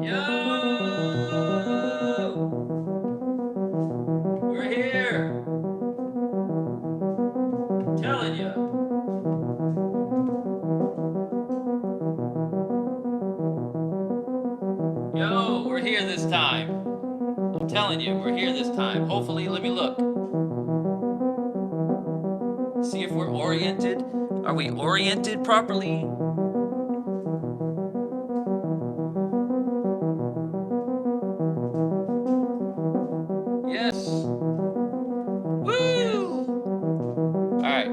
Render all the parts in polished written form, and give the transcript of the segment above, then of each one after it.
Yo! We're here! Telling you. Yo, we're here this time. I'm telling you, we're here this time. Hopefully, let me look. See if we're oriented. Are we oriented properly? Yes. Woo! Alright.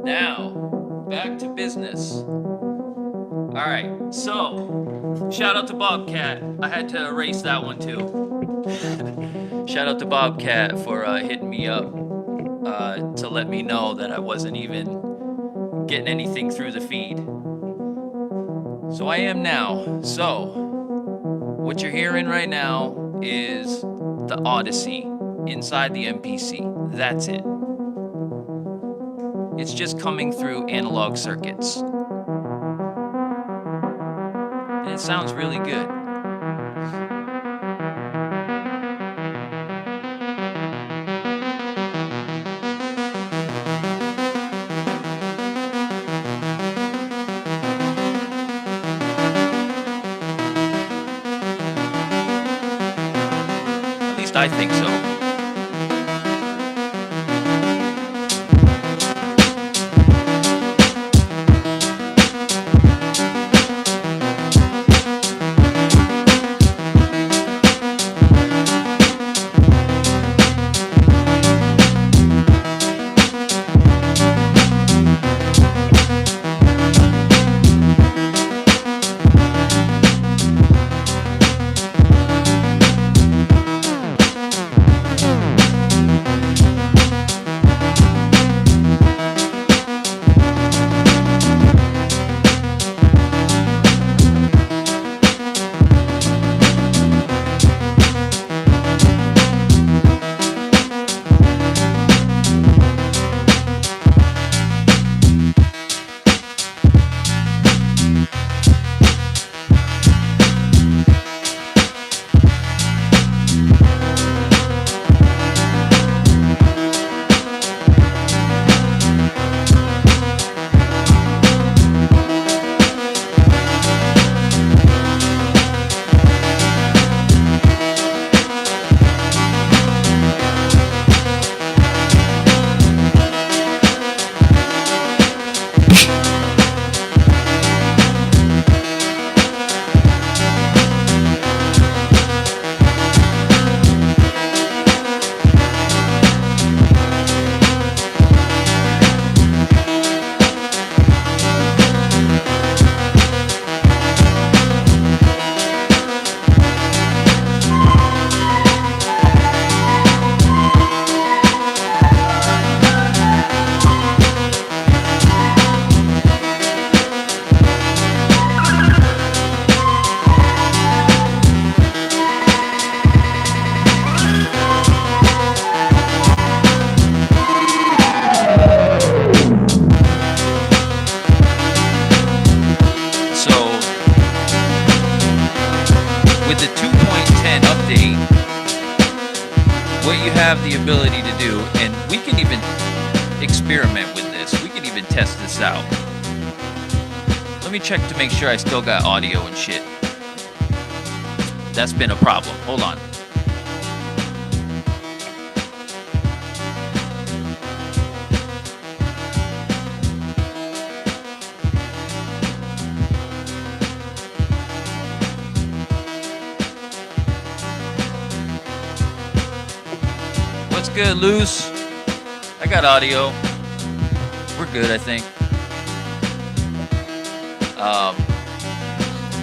Now, back to business. Alright, so, shout out to Bobcat. I had to erase that one too. Shout out to Bobcat for hitting me up to let me know that I wasn't even getting anything through the feed. So I am now. So, what you're hearing right now is the Odyssey inside the MPC. That's it. It's just coming through analog circuits. And it sounds really good. At least I think so. The ability to do, and we can even experiment with this. We can even test this out. Let me check to make sure I still got audio and shit. That's been a problem. Hold on. Good, Luz. I got audio. We're good, I think.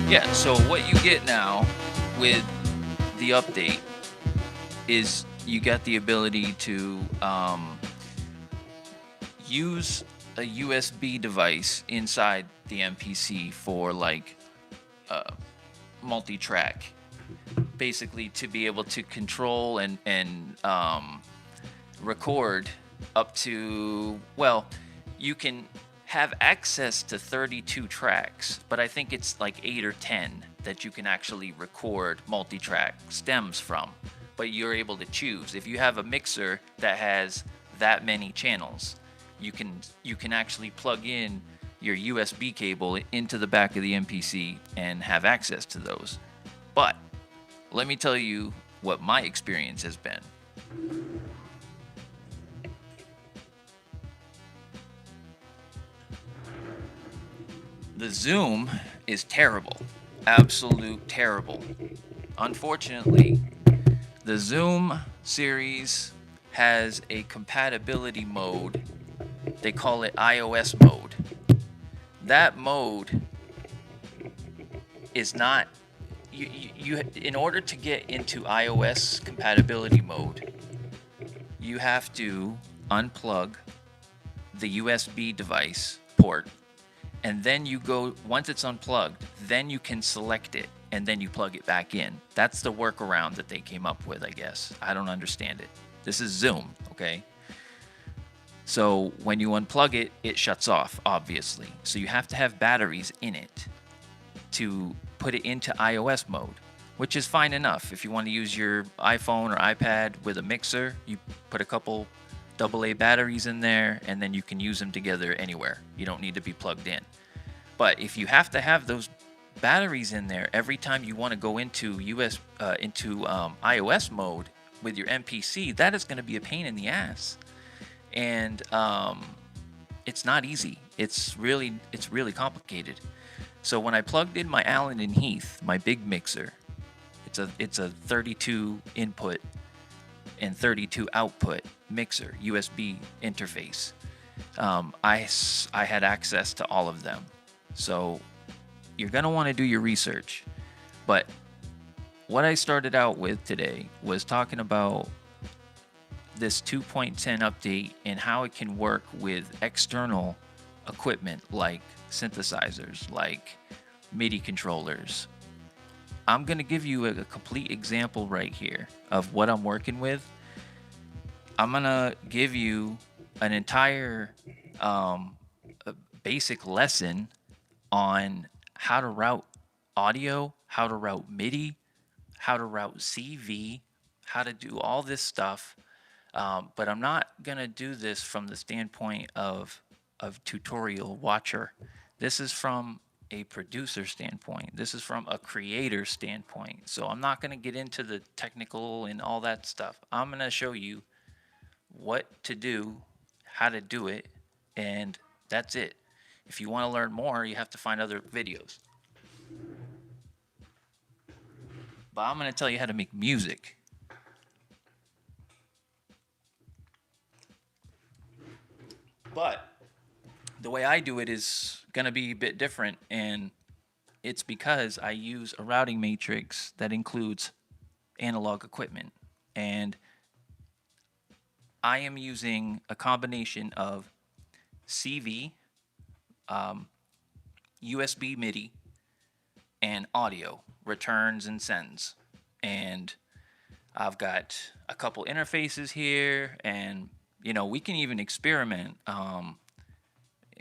Yeah, so what you get now with the update is you got the ability to use a USB device inside the MPC for like multi-track, basically to be able to control and record up to, well, you can have access to 32 tracks, but I think it's like 8 or 10 that you can actually record multi-track stems from. But you're able to choose. If you have a mixer that has that many channels, you can actually plug in your USB cable into the back of the MPC and have access to those. But let me tell you what my experience has been. The zoom is terrible. Absolute terrible. Unfortunately, the Zoom series has a compatibility mode. They call it iOS mode. That mode is not you in order to get into iOS compatibility mode, you have to unplug the USB device port, and then you go, once it's unplugged, then you can select it and then you plug it back in. That's the workaround that they came up with, I guess. I don't understand it. This is Zoom, okay? So when you unplug it, it shuts off, obviously. So you have to have batteries in it to put it into iOS mode, which is fine enough. If you want to use your iPhone or iPad with a mixer, you put a couple AA batteries in there, and then you can use them together anywhere. You don't need to be plugged in. But if you have to have those batteries in there every time you want to go into iOS mode with your MPC, that is going to be a pain in the ass, and it's not easy. It's really complicated. So when I plugged in my Allen and Heath, my big mixer, it's a 32 input and 32 output mixer, USB interface. I had access to all of them. So you're going to want to do your research. But what I started out with today was talking about this 2.10 update and how it can work with external equipment like synthesizers, like MIDI controllers. I'm going to give you a complete example right here of what I'm working with. I'm going to give you an entire basic lesson on how to route audio, how to route MIDI, how to route CV, how to do all this stuff. But I'm not going to do this from the standpoint of tutorial watcher. This is from a producer standpoint. This is from a creator standpoint. So I'm not going to get into the technical and all that stuff. I'm going to show you what to do, how to do it, and that's it. If you want to learn more, you have to find other videos. But I'm going to tell you how to make music. But the way I do it is going to be a bit different, and it's because I use a routing matrix that includes analog equipment. And I am using a combination of CV, USB MIDI, and audio, returns and sends. And I've got a couple interfaces here, and we can even experiment.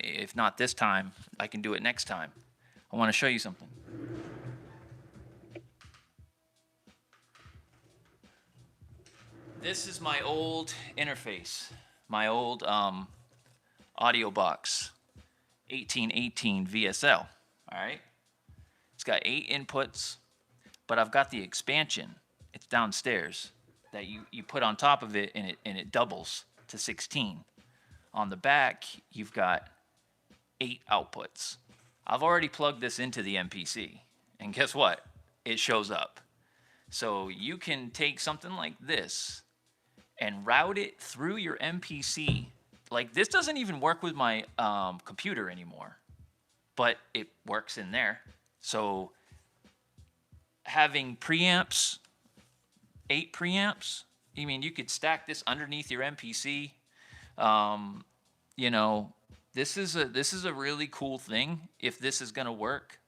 If not this time, I can do it next time. I want to show you something. This is my old interface, my old audio box, 1818 VSL. All right, it's got 8 inputs, but I've got the expansion. It's downstairs that you put on top of it, and it doubles to 16. On the back, you've got 8 outputs. I've already plugged this into the MPC, and guess what? It shows up. So you can take something like this and route it through your MPC. Like, this doesn't even work with my computer anymore, but it works in there. So having preamps, 8 preamps, you could stack this underneath your MPC. This is a really cool thing if this is gonna work.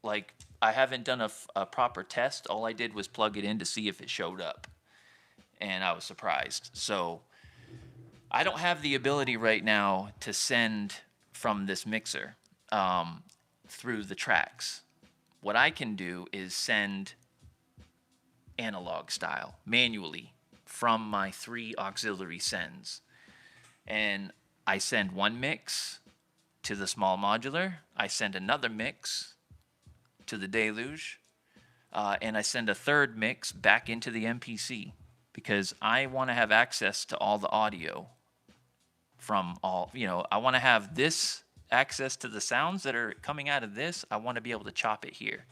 Like, I haven't done a proper test. All I did was plug it in to see if it showed up, and I was surprised. So I don't have the ability right now to send from this mixer um, through the tracks. What I can do is send analog style manually from my three auxiliary sends. And I send one mix to the small modular, I send another mix to the deluge, and I send a third mix back into the MPC because I want to have access to all the audio from all, I want to have this access to the sounds that are coming out of this. I want to be able to chop it here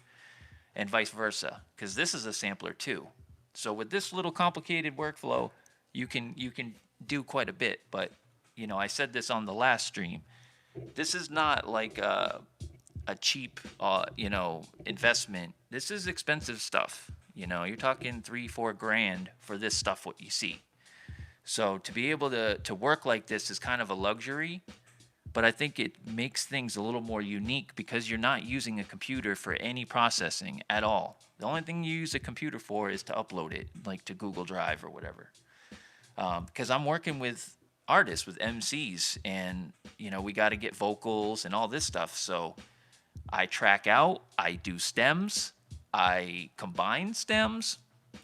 and vice versa because this is a sampler too. So with this little complicated workflow, you can do quite a bit. But I said this on the last stream. This is not like a cheap investment. This is expensive stuff. You're talking 3-4 grand for this stuff. What you see. So to be able to work like this is kind of a luxury, but I think it makes things a little more unique because you're not using a computer for any processing at all. The only thing you use a computer for is to upload it, like to Google Drive or whatever. Because I'm working with artists, with MCs, and we got to get vocals and all this stuff. So I track out, I do stems, I combine stems.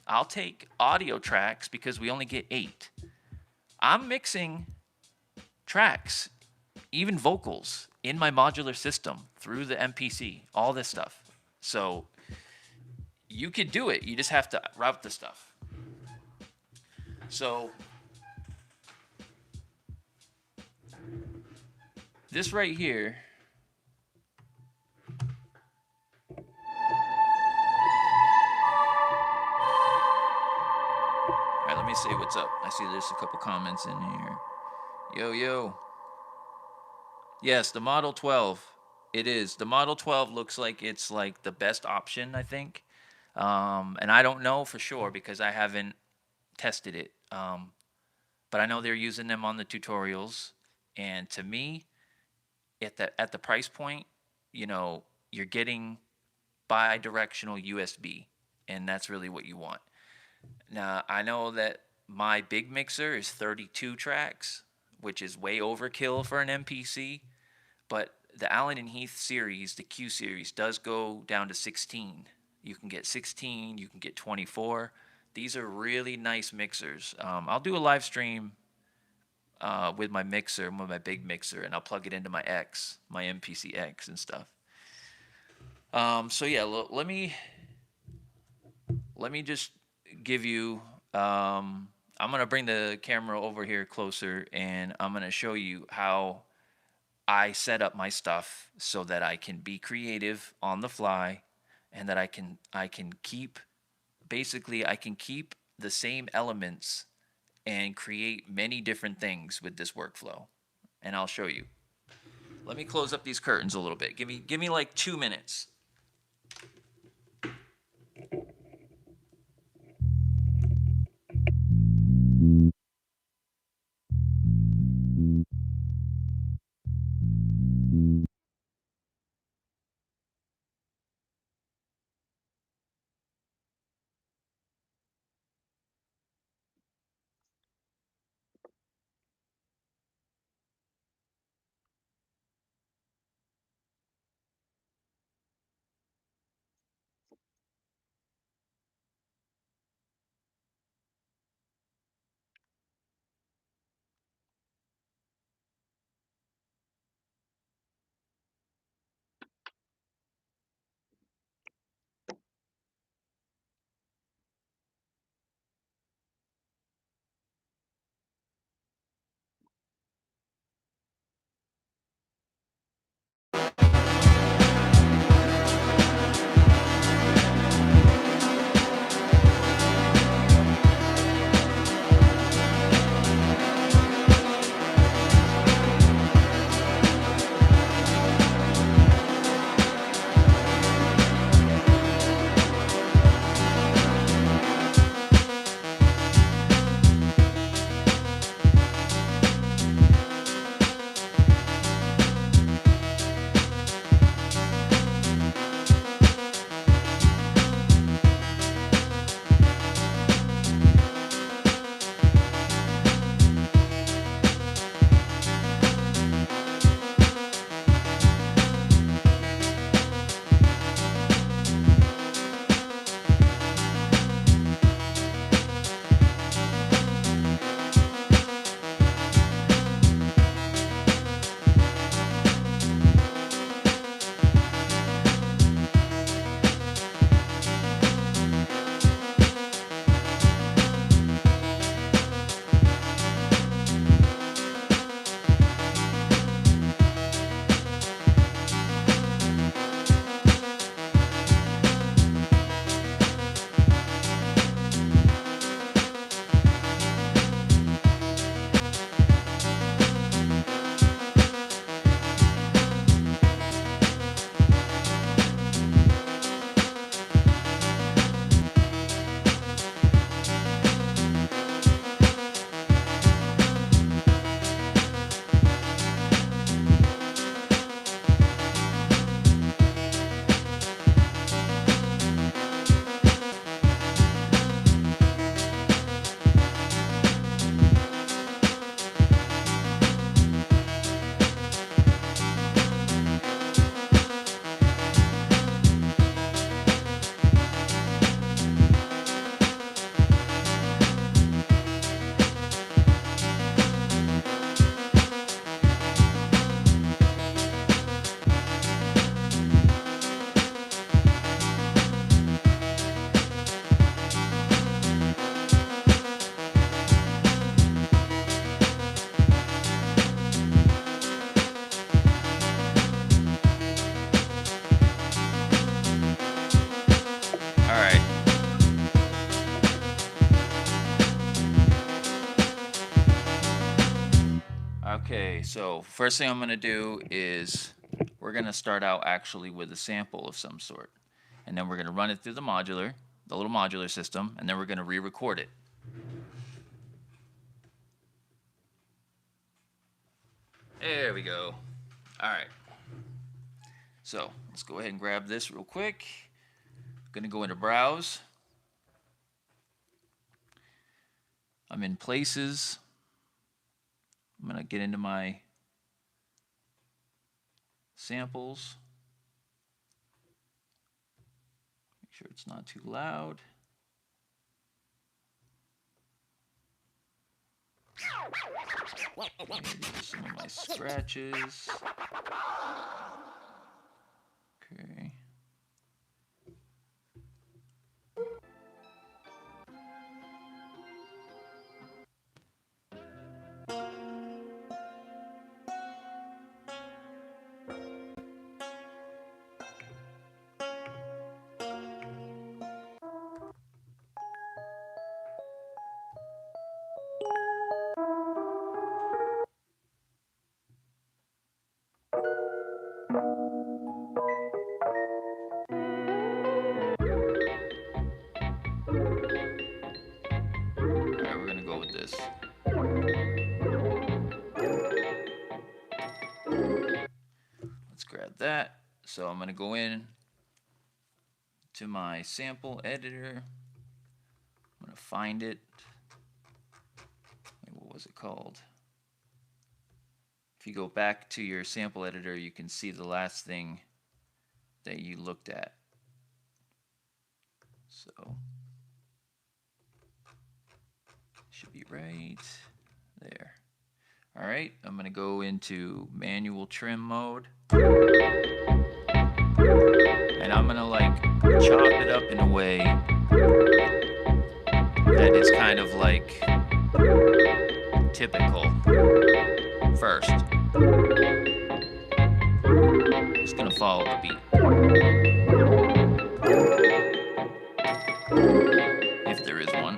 I'll take audio tracks because we only get 8. I'm mixing tracks, even vocals, in my modular system through the MPC, all this stuff. So you could do it. You just have to route the stuff. So this right here. All right, let me see what's up. I see there's a couple comments in here. Yo, yo. Yes, the Model 12. It is. The Model 12 looks like it's like the best option, I think. And I don't know for sure because I haven't tested it. But I know they're using them on the tutorials. And to me, at the price point, you're getting bi-directional USB, and that's really what you want. Now, I know that my big mixer is 32 tracks, which is way overkill for an MPC. But the Allen and Heath series, the Q series, does go down to 16. You can get 16, you can get 24. These are really nice mixers. I'll do a live stream with my mixer, with my big mixer, and I'll plug it into my X, my MPC X and stuff. So yeah, let me just give you. I'm gonna bring the camera over here closer, and I'm gonna show you how I set up my stuff so that I can be creative on the fly, and that I can keep basically I can keep the same elements and create many different things with this workflow. And I'll show you. Let me close up these curtains a little bit. Give me like 2 minutes. So first thing I'm going to do is we're going to start out actually with a sample of some sort. And then we're going to run it through the little modular system, and then we're going to re-record it. There we go. All right. So let's go ahead and grab this real quick. Going to go into Browse. I'm in Places. I'm going to get into my samples. Make sure it's not too loud. Some of my scratches. Okay. Alright, we're gonna go with this. Let's grab that. So I'm gonna go in to my sample editor. I'm gonna find it. What was it called? If you go back to your sample editor, you can see the last thing that you looked at. So should be right there. All right, I'm gonna go into manual trim mode, and I'm gonna like chop it up in a way that is kind of like typical first. Just gonna follow the beat. If there is one.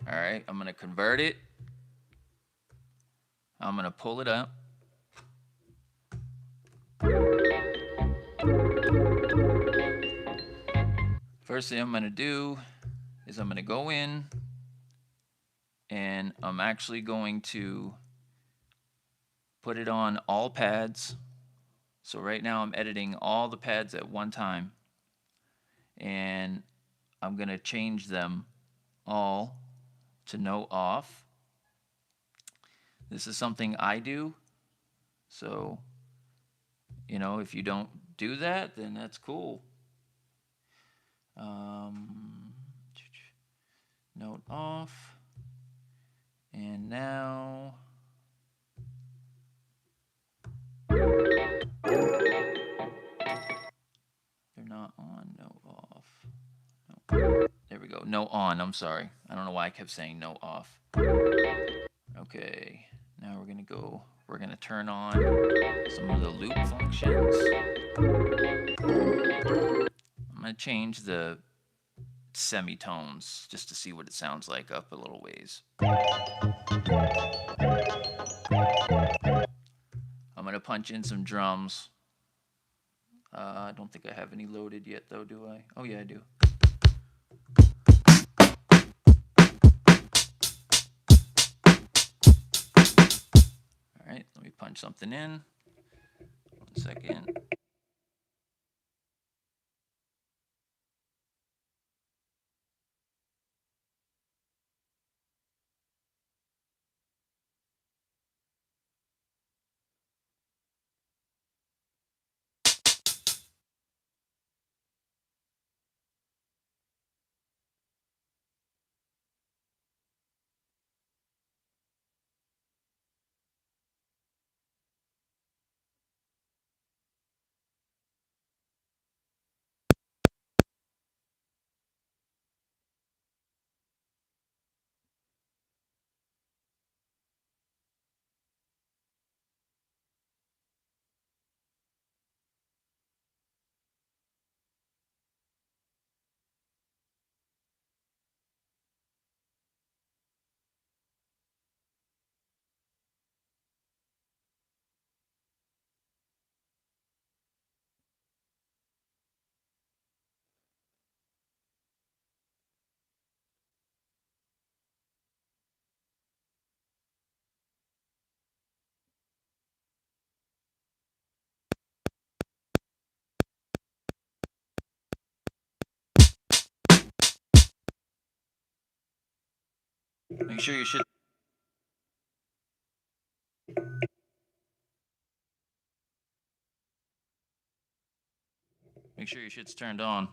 Alright, I'm going to convert it. I'm going to pull it up. First thing I'm going to do is I'm going to go in and I'm actually going to put it on all pads. So right now I'm editing all the pads at one time, and I'm going to change them all to no off. This is something I do, so you know, if you don't do that, then that's cool. Note off, and now they're not on. No off. No. There we go. No on. I'm sorry. I don't know why I kept saying no off. Okay. Now we're gonna go. We're gonna turn on some of the loop functions. I'm gonna change the semitones just to see what it sounds like up a little ways. I'm gonna punch in some drums. I don't think I have any loaded yet though, do I? Oh yeah, I do. Alright, let me punch something in. 1 second. Make sure your shit. Make sure your shit's turned on.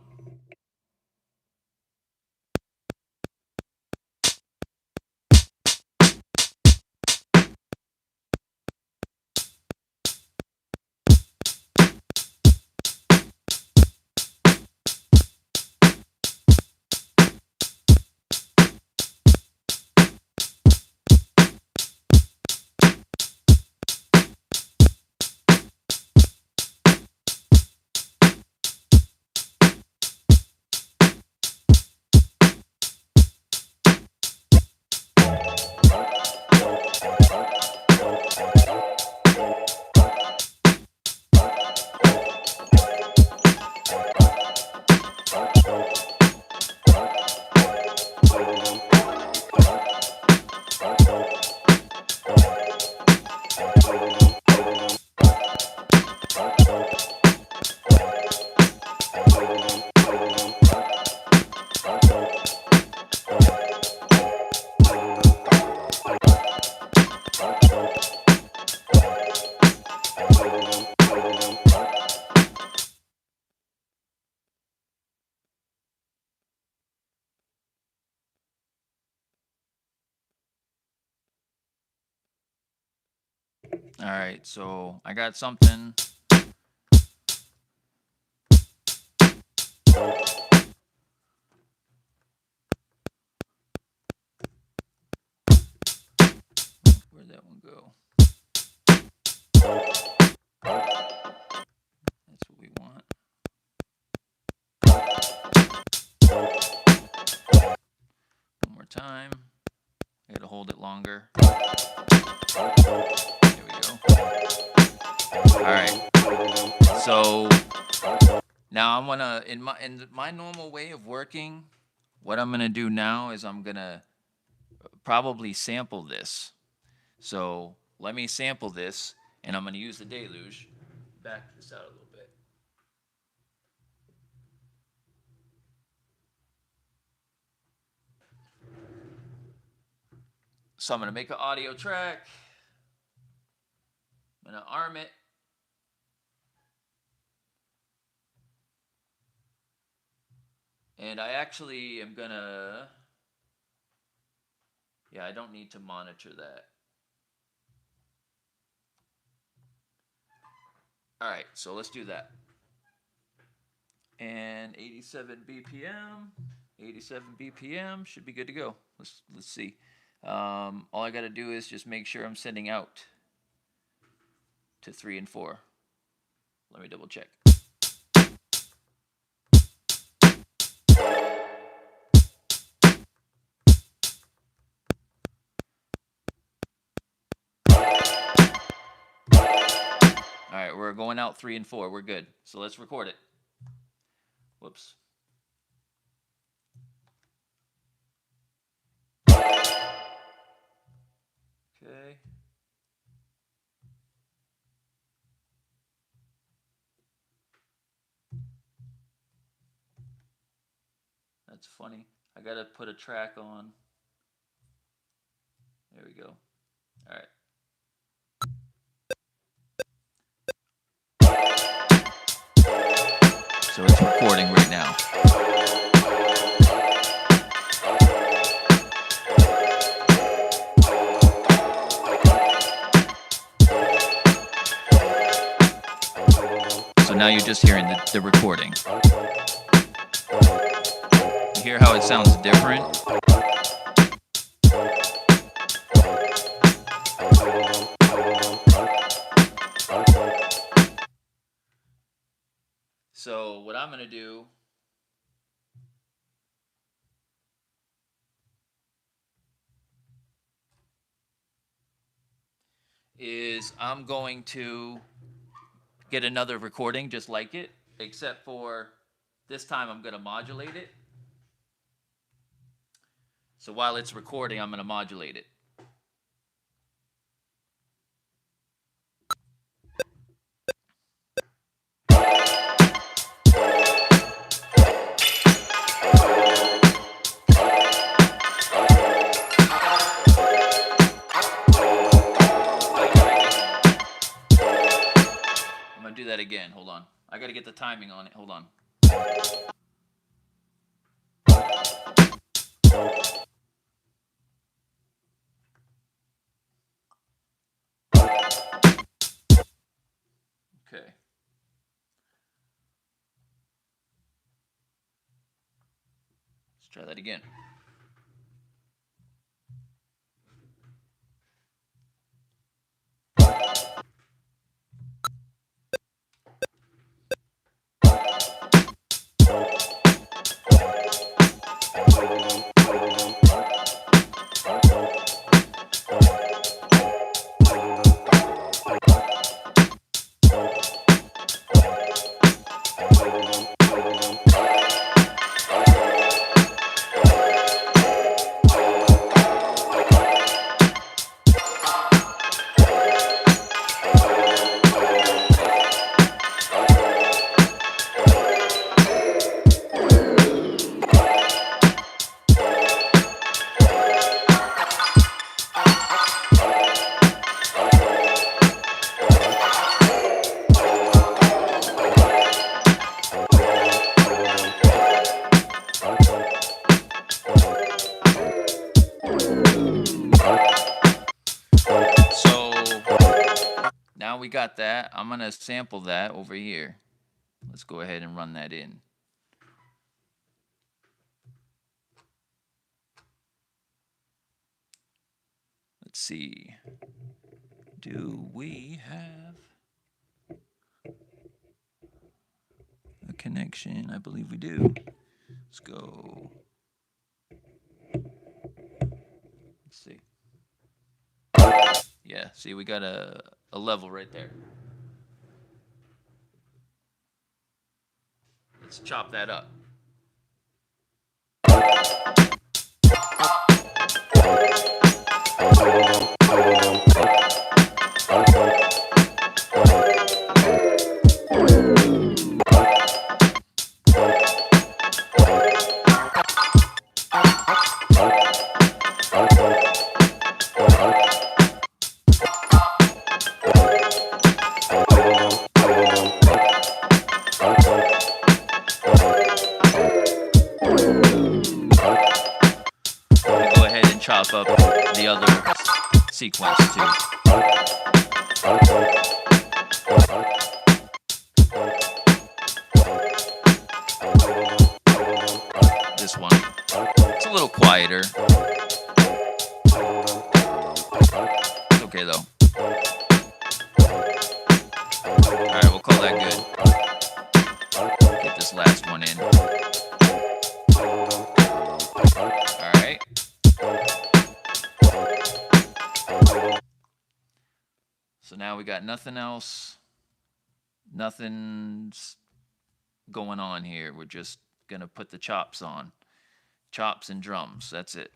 All right, so I got something. Where'd that one go? That's what we want. One more time. I gotta hold it longer. There we go. All right. So now I'm gonna in my normal way of working, what I'm gonna do now is I'm gonna probably sample this. So let me sample this, and I'm gonna use the deluge. Back this out a little bit. So I'm gonna make an audio track. I'm gonna arm it. And I actually am gonna, yeah, I don't need to monitor that. All right, so let's do that. And 87 BPM, 87 BPM should be good to go. Let's see. All I gotta do is just make sure I'm sending out to 3 and 4. Let me double check. All right, we're going out 3 and 4. We're good. So let's record it. Whoops. Okay. That's funny. I gotta put a track on. There we go. All right. So it's recording right now. So now you're just hearing the recording. You hear how it sounds different? So what I'm gonna do is I'm going to get another recording just like it, except for this time I'm gonna modulate it. So while it's recording, I'm gonna modulate it. to get the timing on it. Hold on. Okay. Let's try that again. Now we got that. I'm going to sample that over here. Let's go ahead and run that in. Let's see. Do we have a connection? I believe we do. Let's go. Let's see. Yeah, see, we got a level right there. Let's chop that up. Chop up the other sequence too. This one, it's a little quieter. It's okay though. Alright, we'll call that good. Get this last one in. Alright. So now we got nothing else. Nothing's going on here. We're just going to put the chops on. Chops and drums. That's it.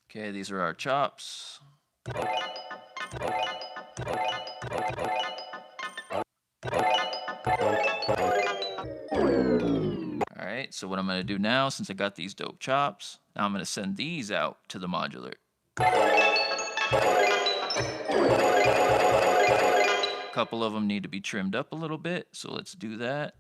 Okay, these are our chops. Alright, so what I'm going to do now, since I got these dope chops, now I'm going to send these out to the modular. A couple of them need to be trimmed up a little bit, so let's do that.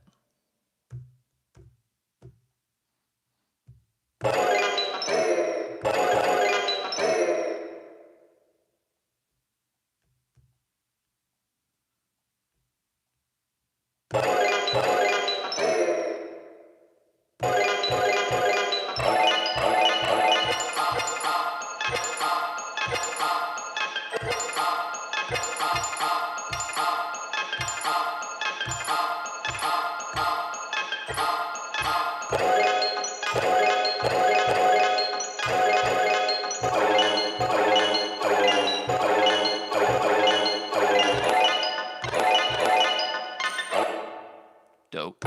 Dope.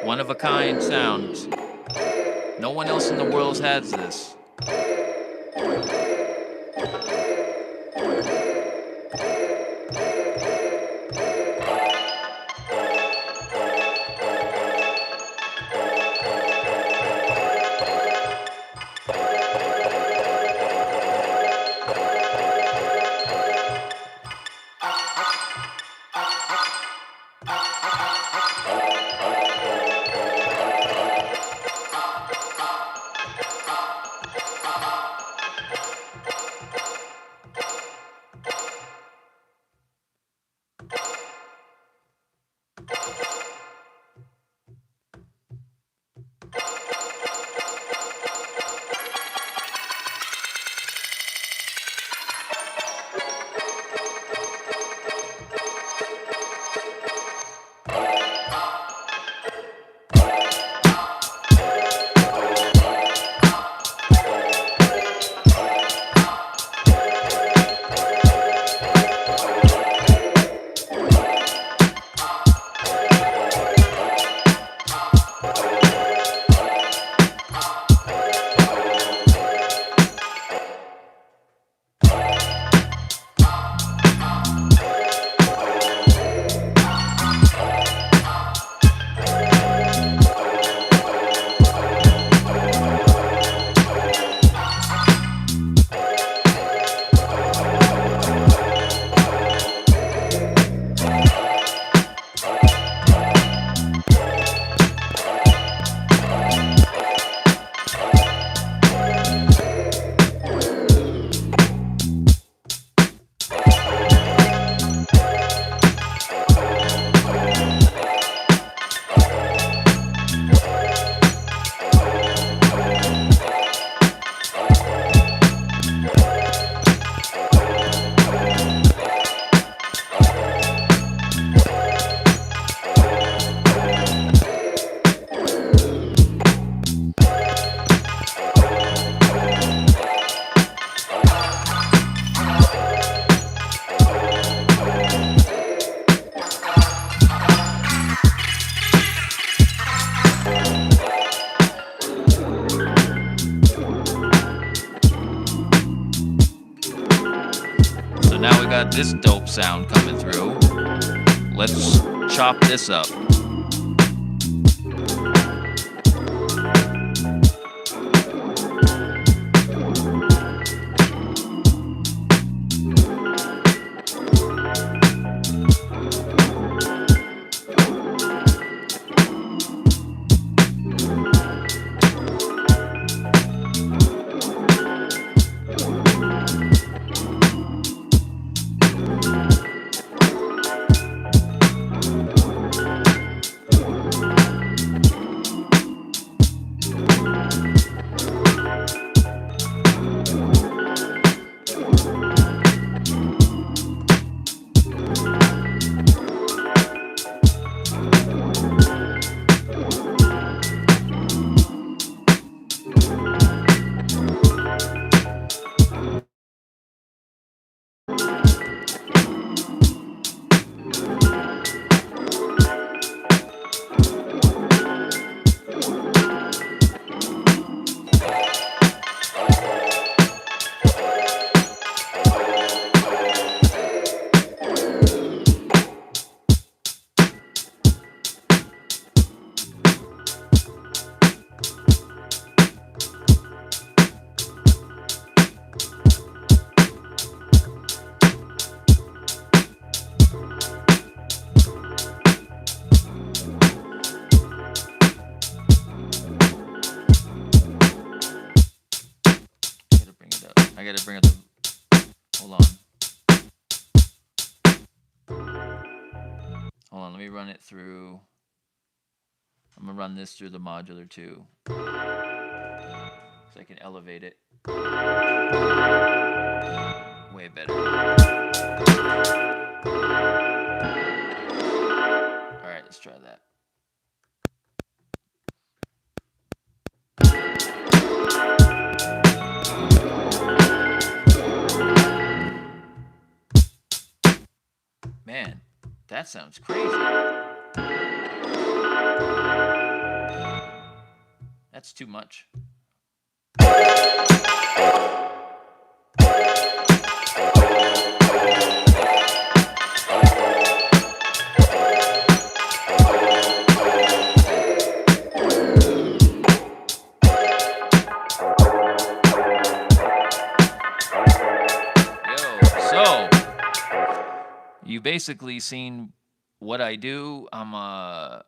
One of a kind sounds. No one else in the world has this. got this dope sound coming through. Let's chop this up. I gotta bring up the. Hold on. Hold on, let me run it through. I'm gonna run this through the modular too. So I can elevate it. Way better. Alright, let's try that. Man, that sounds crazy. That's too much. So you basically seen what I do.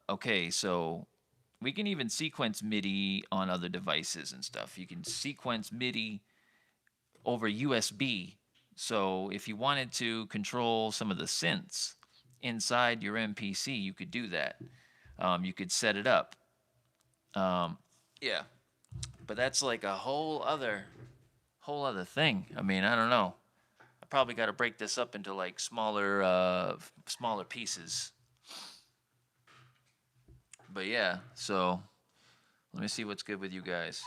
Okay, so we can even sequence MIDI on other devices and stuff. You can sequence MIDI over USB. So if you wanted to control some of the synths inside your MPC, you could do that. You could set it up. Yeah, but that's like a whole other thing. I mean, I don't know. I probably got to break this up into like smaller pieces. But yeah, so let me see what's good with you guys.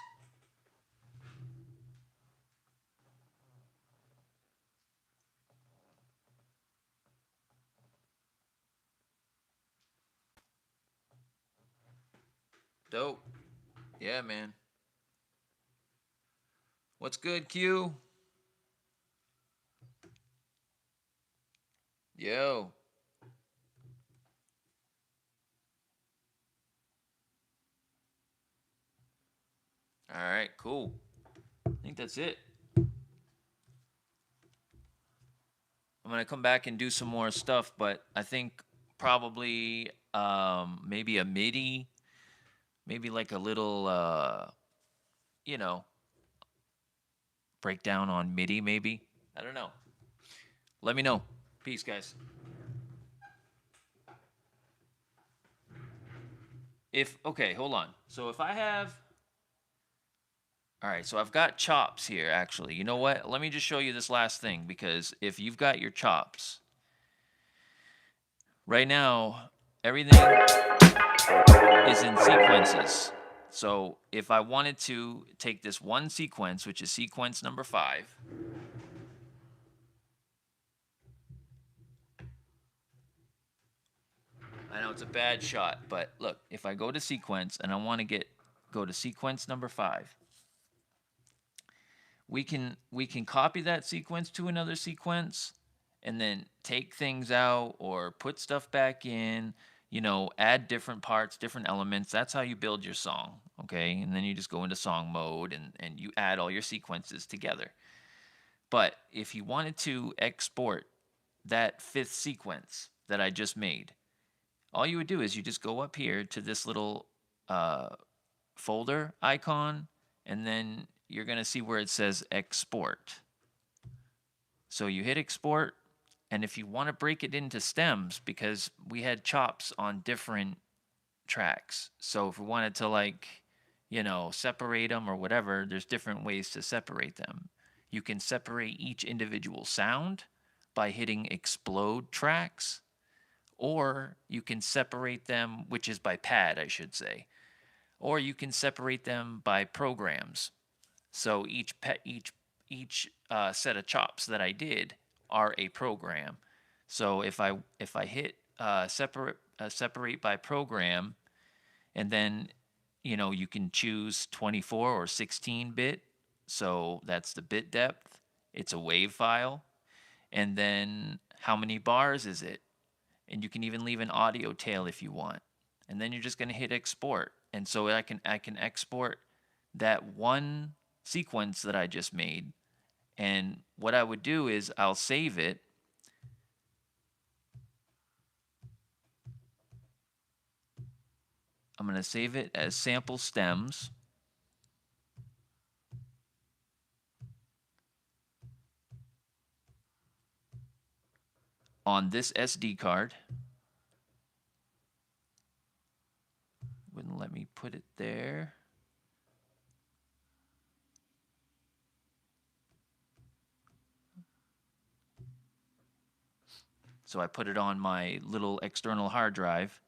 Dope. Yeah, man. What's good, Q? Yo. All right, cool. I think that's it. I'm gonna come back and do some more stuff, but I think probably maybe a MIDI, maybe like a little you know, breakdown on MIDI, maybe. I don't know. Let me know. Peace, guys. Okay, hold on. So if I have. All right, so I've got chops here, actually. You know what? Let me just show you this last thing, because if you've got your chops, right now, everything is in sequences. So if I wanted to take this one sequence, which is sequence number 5, I know it's a bad shot, but look, if I go to sequence and I want to go to sequence number 5, we can copy that sequence to another sequence, and then take things out or put stuff back in, add different parts, different elements. That's how you build your song, okay? And then you just go into song mode and you add all your sequences together. But if you wanted to export that fifth sequence that I just made, all you would do is you just go up here to this little uh, folder icon, and then you're going to see where it says export. So you hit export, and if you want to break it into stems, because we had chops on different tracks, so if we wanted to separate them or whatever, there's different ways to separate them. You can separate each individual sound by hitting explode tracks, or you can separate them, which is by pad, I should say, or you can separate them by programs. So each set of chops that I did are a program. So if I hit separate by program, and then you can choose 24 or 16 bit. So that's the bit depth. It's a WAV file, and then how many bars is it? And you can even leave an audio tail if you want. And then you're just going to hit export. And so I can export that one sequence that I just made. And what I would do is I'll save it. I'm going to save it as sample stems. On this SD card. Wouldn't let me put it there. So I put it on my little external hard drive.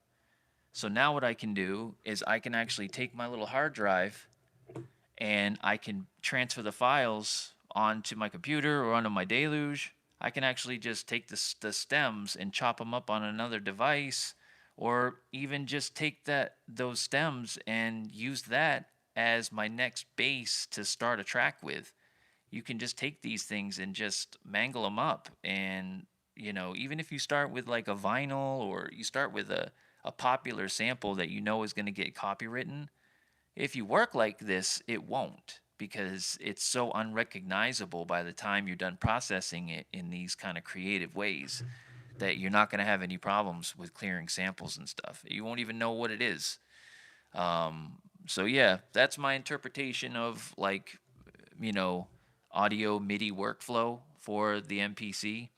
So now what I can do is I can actually take my little hard drive and I can transfer the files onto my computer or onto my Deluge. I can actually just take the stems and chop them up on another device, or even just take those stems and use that as my next base to start a track with. You can just take these things and just mangle them up, and even if you start with like a vinyl, or you start with a popular sample that is going to get copywritten, if you work like this, it won't, because it's so unrecognizable by the time you're done processing it in these kind of creative ways that you're not going to have any problems with clearing samples and stuff. You won't even know what it is. So yeah, that's my interpretation of audio MIDI workflow for the MPC,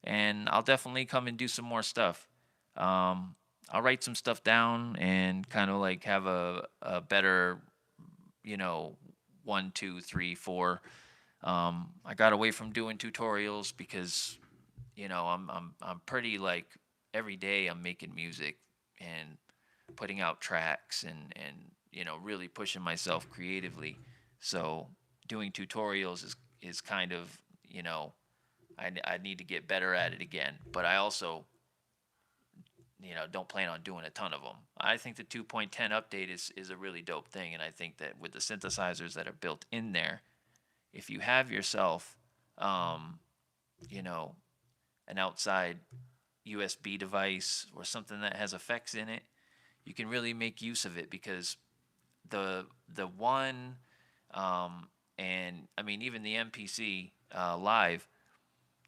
and I'll definitely come and do some more stuff. I'll write some stuff down and kind of like have a better, 1, 2, 3, 4. I got away from doing tutorials because, I'm pretty like every day I'm making music and putting out tracks and really pushing myself creatively. So doing tutorials is kind of, I need to get better at it again. But I also don't plan on doing a ton of them. I think the 2.10 update is a really dope thing, and I think that with the synthesizers that are built in there, if you have yourself, an outside USB device or something that has effects in it, you can really make use of it, because the one, and I mean even the MPC live,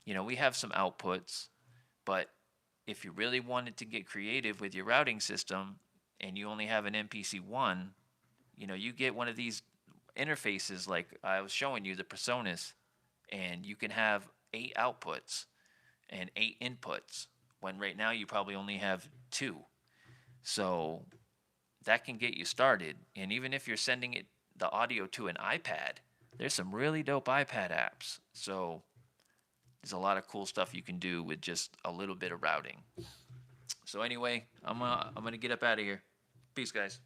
we have some outputs, but if you really wanted to get creative with your routing system and you only have an MPC-1, you get one of these interfaces like I was showing you, the Presonus, and you can have 8 outputs and 8 inputs, when right now you probably only have 2. So that can get you started. And even if you're sending the audio to an iPad, there's some really dope iPad apps. So there's a lot of cool stuff you can do with just a little bit of routing. So anyway, I'm gonna get up out of here. Peace, guys.